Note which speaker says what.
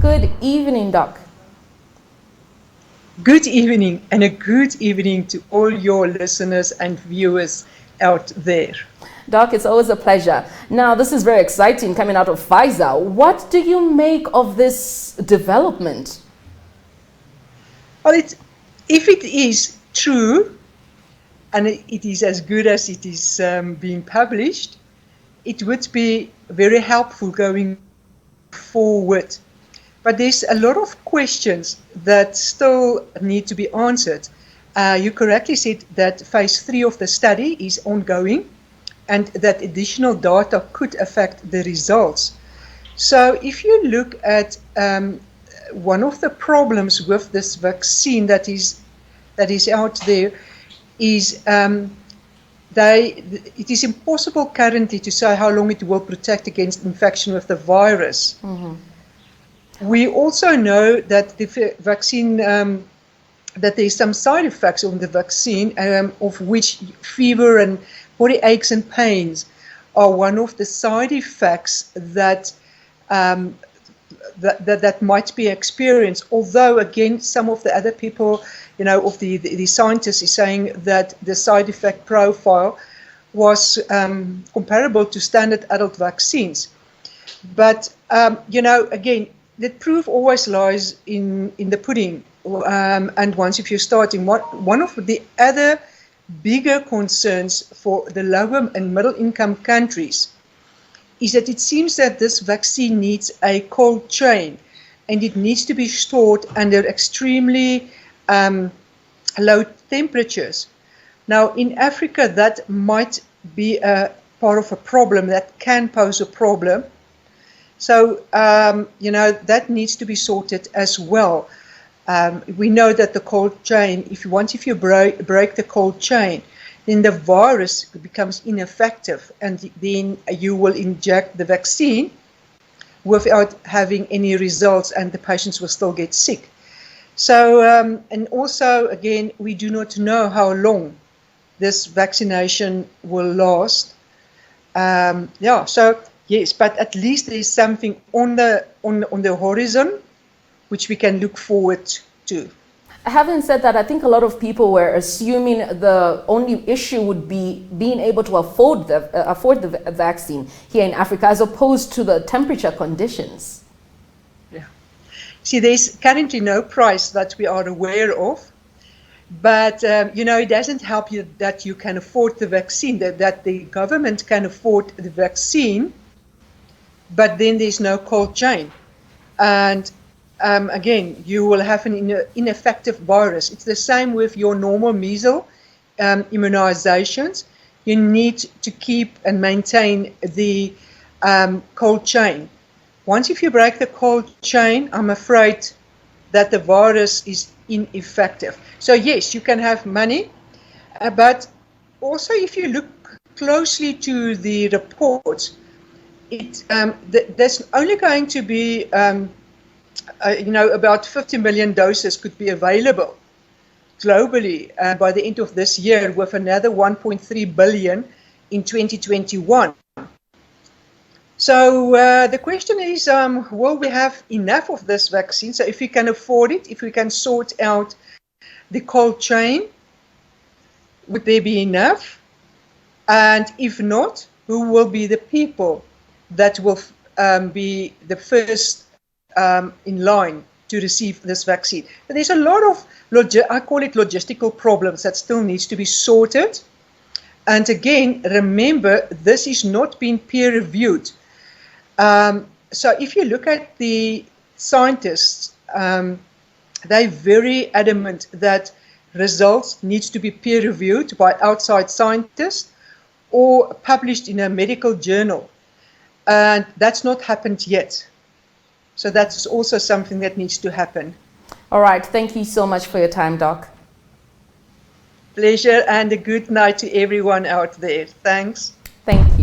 Speaker 1: Good evening, Doc.
Speaker 2: Good evening, and a good evening to all your listeners and viewers out there.
Speaker 1: Doc, it's always a pleasure. Now, this is very exciting coming out of Pfizer. What do you make of this development?
Speaker 2: Well, if it is true, and it is as good as it is being published, it would be very helpful going forward. But there's a lot of questions that still need to be answered. You correctly said that phase 3 of the study is ongoing and that additional data could affect the results. So if you look at one of the problems with this vaccine that is out there is it is impossible currently to say how long it will protect against infection with the virus. Mm-hmm. We also know that the vaccine, that there's some side effects on the vaccine, of which fever and body aches and pains are one of the side effects that might be experienced. Although, again, some of the other people, of the scientists is saying that the side effect profile was comparable to standard adult vaccines. But, again, the proof always lies in the pudding. And once if you're starting, one of the other bigger concerns for the lower and middle income countries is that it seems that this vaccine needs a cold chain and it needs to be stored under extremely low temperatures. Now, in Africa, that might be a part of a problem, that can pose a problem. So, that needs to be sorted as well. We know that the cold chain, if you break the cold chain, then the virus becomes ineffective and then you will inject the vaccine without having any results and the patients will still get sick. So, and also, again, we do not know how long this vaccination will last. So yes, but at least there is something on the horizon which we can look forward to.
Speaker 1: Having said that, I think a lot of people were assuming the only issue would be being able to afford the vaccine here in Africa, as opposed to the temperature conditions.
Speaker 2: Yeah. See, there's currently no price that we are aware of, but it doesn't help you that you can afford the vaccine, that the government can afford the vaccine, but then there's no cold chain. And again, you will have an ineffective virus. It's the same with your normal measles immunizations. You need to keep and maintain the cold chain. Once if you break the cold chain, I'm afraid that the virus is ineffective. So yes, you can have money, but also if you look closely to the reports, there's only going to be about 50 million doses could be available globally by the end of this year, with another 1.3 billion in 2021. So the question is, will we have enough of this vaccine? So if we can afford it, if we can sort out the cold chain, would there be enough? And if not, who will be the people that will be the first in line to receive this vaccine? But there's a lot of, I call it logistical problems that still needs to be sorted. And again, remember, this is not being peer reviewed. So if you look at the scientists, they're very adamant that results needs to be peer reviewed by outside scientists or published in a medical journal. And that's not happened yet. So that's also something that needs to happen.
Speaker 1: All right. Thank you so much for your time, Doc.
Speaker 2: Pleasure, and a good night to everyone out there. Thanks.
Speaker 1: Thank you.